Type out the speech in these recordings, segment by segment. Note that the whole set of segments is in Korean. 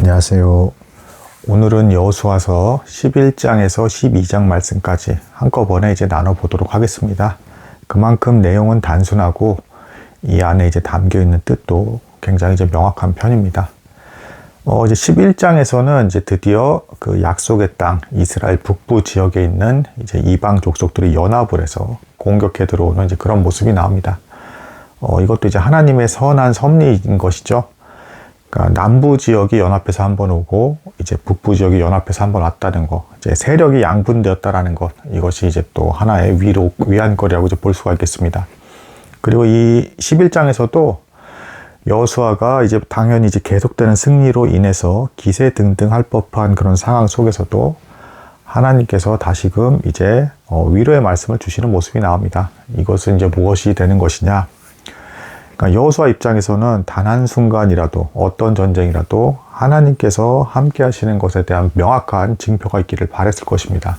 안녕하세요. 오늘은 여호수아서 11장에서 12장 말씀까지 한꺼번에 이제 나눠보도록 하겠습니다. 그만큼 내용은 단순하고 이 안에 이제 담겨 있는 뜻도 굉장히 이제 명확한 편입니다. 이제 11장에서는 이제 드디어 그 약속의 땅 이스라엘 북부 지역에 있는 이제 이방 족속들이 연합을 해서 공격해 들어오는 이제 그런 모습이 나옵니다. 이것도 이제 하나님의 선한 섭리인 것이죠. 그러니까 남부 지역이 연합해서 한번 오고 이제 북부 지역이 연합해서 한번 왔다는 거, 이제 세력이 양분되었다라는 것, 이것이 이제 또 하나의 위안거리라고 이제 볼 수가 있겠습니다. 그리고 이 11장에서도 여호수아가 이제 당연히 이제 계속되는 승리로 인해서 기세 등등할 법한 그런 상황 속에서도 하나님께서 다시금 이제 위로의 말씀을 주시는 모습이 나옵니다. 이것은 이제 무엇이 되는 것이냐? 그러니까 여호수아 입장에서는 단 한순간이라도 어떤 전쟁이라도 하나님께서 함께 하시는 것에 대한 명확한 징표가 있기를 바랬을 것입니다.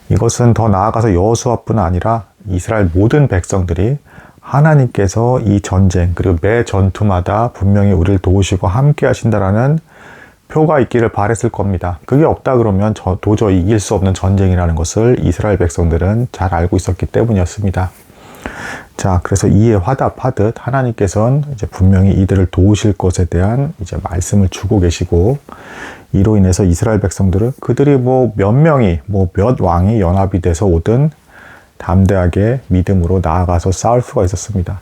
이것은 더 나아가서 여호수아뿐 아니라 이스라엘 모든 백성들이 하나님께서 이 전쟁 그리고 매 전투마다 분명히 우리를 도우시고 함께 하신다라는 표가 있기를 바랬을 겁니다. 그게 없다 그러면 도저히 이길 수 없는 전쟁이라는 것을 이스라엘 백성들은 잘 알고 있었기 때문이었습니다. 자, 그래서 이에 화답하듯 하나님께서는 이제 분명히 이들을 도우실 것에 대한 이제 말씀을 주고 계시고, 이로 인해서 이스라엘 백성들은 그들이 몇 명이 몇 왕이 연합이 돼서 오든 담대하게 믿음으로 나아가서 싸울 수가 있었습니다.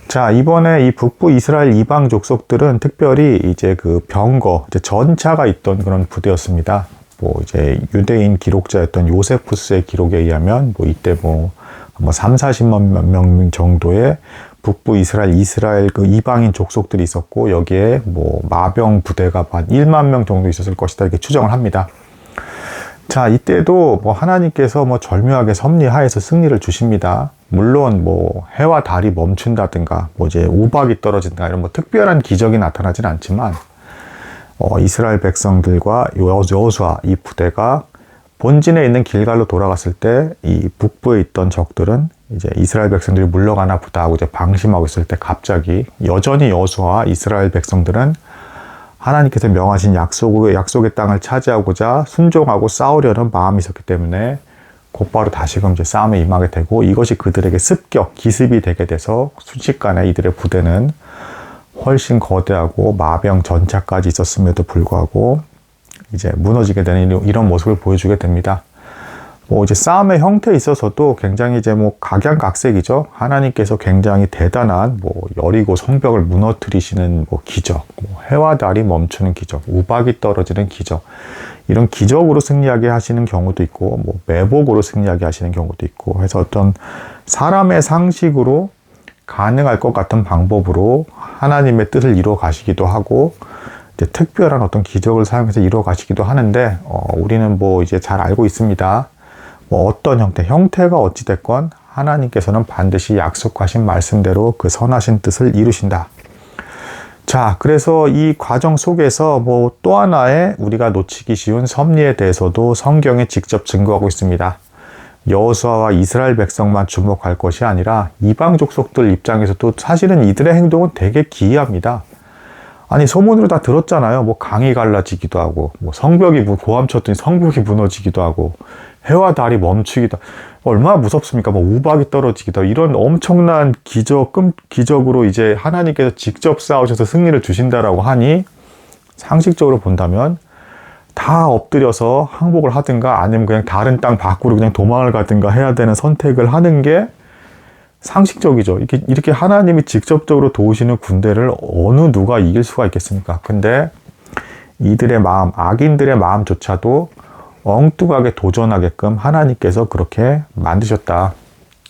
자, 이번에 이 북부 이스라엘 이방 족속들은 특별히 이제 그 병거, 이제 전차가 있던 그런 부대였습니다. 이제 유대인 기록자였던 요세푸스의 기록에 의하면 이때 3-40만 명 정도의 북부 이스라엘 그 이방인 족속들이 있었고, 여기에 마병 부대가 한 1만 명 정도 있었을 것이다, 이렇게 추정을 합니다. 자, 이때도 하나님께서 절묘하게 섭리하에서 승리를 주십니다. 물론 해와 달이 멈춘다든가 이제 우박이 떨어진다 이런 특별한 기적이 나타나진 않지만, 이스라엘 백성들과 여호수아 이 부대가 본진에 있는 길갈로 돌아갔을 때 이 북부에 있던 적들은 이제 이스라엘 백성들이 물러가나 보다 하고 이제 방심하고 있을 때 갑자기 여전히 여호수아와 이스라엘 백성들은 하나님께서 명하신 약속의 땅을 차지하고자 순종하고 싸우려는 마음이 있었기 때문에 곧바로 다시금 이제 싸움에 임하게 되고, 이것이 그들에게 기습이 되게 돼서 순식간에 이들의 부대는 훨씬 거대하고 마병 전차까지 있었음에도 불구하고 이제 무너지게 되는 이런 모습을 보여주게 됩니다. 이제 싸움의 형태에 있어서도 굉장히 이제 각양각색이죠. 하나님께서 굉장히 대단한 여리고 성벽을 무너뜨리시는 기적, 해와 달이 멈추는 기적, 우박이 떨어지는 기적, 이런 기적으로 승리하게 하시는 경우도 있고, 매복으로 승리하게 하시는 경우도 있고 해서 어떤 사람의 상식으로 가능할 것 같은 방법으로 하나님의 뜻을 이루어 가시기도 하고, 이제 특별한 어떤 기적을 사용해서 이루어 가시기도 하는데, 우리는 이제 잘 알고 있습니다. 어떤 형태가 어찌됐건 하나님께서는 반드시 약속하신 말씀대로 그 선하신 뜻을 이루신다. 자, 그래서 이 과정 속에서 또 하나의 우리가 놓치기 쉬운 섭리에 대해서도 성경에 직접 증거하고 있습니다. 여호수아와 이스라엘 백성만 주목할 것이 아니라 이방 족속들 입장에서도 사실은 이들의 행동은 되게 기이합니다. 아니, 소문으로 다 들었잖아요. 강이 갈라지기도 하고, 성벽이 고함 쳤더니 성벽이 무너지기도 하고, 해와 달이 멈추기도 하고, 얼마나 무섭습니까? 우박이 떨어지기도 하고, 이런 엄청난 기적으로 이제 하나님께서 직접 싸우셔서 승리를 주신다라고 하니, 상식적으로 본다면 다 엎드려서 항복을 하든가 아니면 그냥 다른 땅 밖으로 그냥 도망을 가든가 해야 되는 선택을 하는 게 상식적이죠. 이렇게 하나님이 직접적으로 도우시는 군대를 어느 누가 이길 수가 있겠습니까? 근데 이들의 마음, 악인들의 마음조차도 엉뚱하게 도전하게끔 하나님께서 그렇게 만드셨다.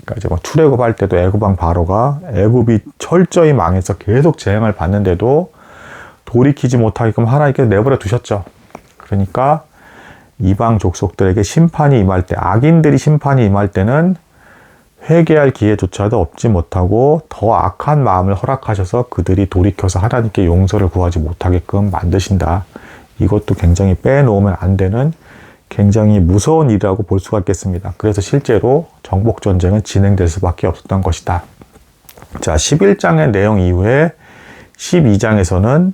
그러니까 이제 출애굽할 때도 애굽 왕 바로가 애굽이 철저히 망해서 계속 재앙을 받는데도 돌이키지 못하게끔 하나님께서 내버려 두셨죠. 그러니까 이방 족속들에게 심판이 임할 때, 악인들이 심판이 임할 때는 회개할 기회조차도 얻지 못하고 더 악한 마음을 허락하셔서 그들이 돌이켜서 하나님께 용서를 구하지 못하게끔 만드신다. 이것도 굉장히 빼놓으면 안 되는 굉장히 무서운 일이라고 볼 수가 있겠습니다. 그래서 실제로 정복전쟁은 진행될 수밖에 없었던 것이다. 자, 11장의 내용 이후에 12장에서는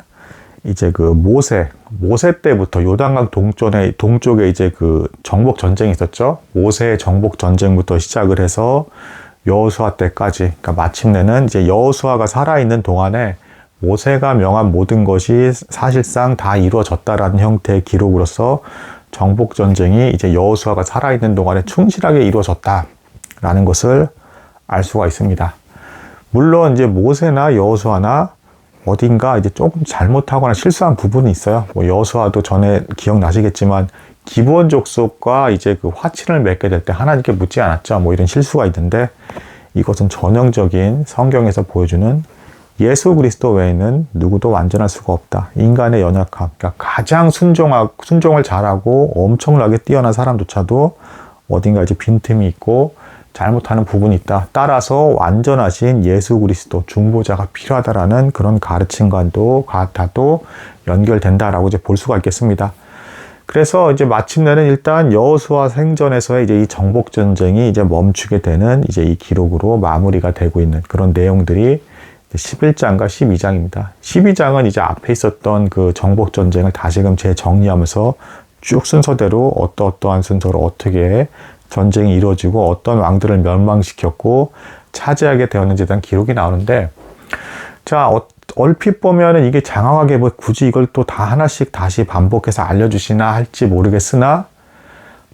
이제 그 모세 때부터 요단강 동쪽에 이제 그 정복 전쟁이 있었죠. 모세의 정복 전쟁부터 시작을 해서 여호수아 때까지, 그러니까 마침내는 이제 여호수아가 살아있는 동안에 모세가 명한 모든 것이 사실상 다 이루어졌다라는 형태의 기록으로서 정복 전쟁이 이제 여호수아가 살아있는 동안에 충실하게 이루어졌다라는 것을 알 수가 있습니다. 물론 이제 모세나 여호수아나 어딘가 이제 조금 잘못하거나 실수한 부분이 있어요. 뭐 여호수아도 전에 기억나시겠지만 기브온 족속과 이제 그 화친을 맺게 될 때 하나님께 묻지 않았죠. 뭐 이런 실수가 있는데 이것은 전형적인 성경에서 보여주는 예수 그리스도 외에는 누구도 완전할 수가 없다. 인간의 연약함. 그러니까 가장 순종을 잘하고 엄청나게 뛰어난 사람조차도 어딘가 이제 빈틈이 있고 잘못하는 부분이 있다. 따라서 완전하신 예수 그리스도 중보자가 필요하다라는 그런 가르침과도 연결된다라고 이제 볼 수가 있겠습니다. 그래서 이제 마침내는 일단 여호수아 생전에서의 이제 이 정복 전쟁이 이제 멈추게 되는 이제 이 기록으로 마무리가 되고 있는 그런 내용들이 11장과 12장입니다. 12장은 이제 앞에 있었던 그 정복 전쟁을 다시금 재정리하면서 쭉 순서대로 어떠한 순서로 어떻게 전쟁이 이루어지고 어떤 왕들을 멸망시켰고 차지하게 되었는지에 대한 기록이 나오는데, 자, 얼핏 보면은 이게 장황하게 뭐 굳이 이걸 또 다 하나씩 다시 반복해서 알려주시나 할지 모르겠으나,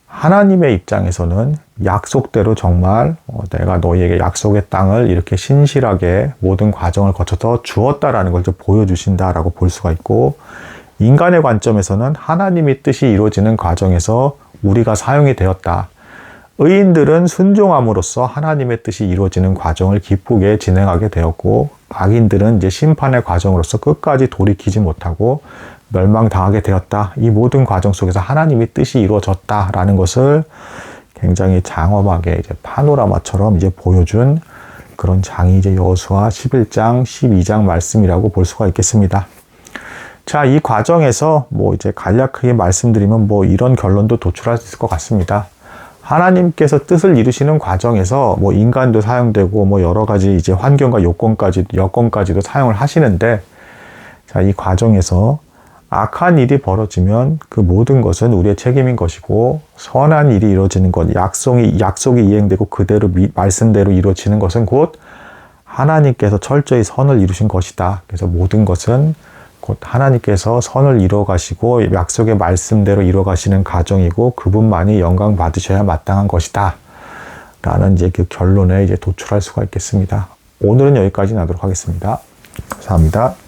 하나님의 입장에서는 약속대로 정말 내가 너희에게 약속의 땅을 이렇게 신실하게 모든 과정을 거쳐서 주었다라는 걸 좀 보여주신다라고 볼 수가 있고, 인간의 관점에서는 하나님의 뜻이 이루어지는 과정에서 우리가 사용이 되었다. 의인들은 순종함으로써 하나님의 뜻이 이루어지는 과정을 기쁘게 진행하게 되었고, 악인들은 이제 심판의 과정으로서 끝까지 돌이키지 못하고 멸망당하게 되었다. 이 모든 과정 속에서 하나님의 뜻이 이루어졌다라는 것을 굉장히 장엄하게 이제 파노라마처럼 이제 보여준 그런 장이 이제 여호수아 11장, 12장 말씀이라고 볼 수가 있겠습니다. 자, 이 과정에서 뭐 이제 간략하게 말씀드리면 뭐 이런 결론도 도출할 수 있을 것 같습니다. 하나님께서 뜻을 이루시는 과정에서 뭐 인간도 사용되고 뭐 여러 가지 이제 환경과 여건까지도 사용을 하시는데, 자, 이 과정에서 악한 일이 벌어지면 그 모든 것은 우리의 책임인 것이고, 선한 일이 이루어지는 것, 약속이 이행되고 그대로 말씀대로 이루어지는 것은 곧 하나님께서 철저히 선을 이루신 것이다. 그래서 모든 것은 곧 하나님께서 선을 이루어 가시고 약속의 말씀대로 이루어 가시는 과정이고 그분만이 영광 받으셔야 마땅한 것이다. 라는 이제 그 결론에 이제 도출할 수가 있겠습니다. 오늘은 여기까지 하도록 하겠습니다. 감사합니다.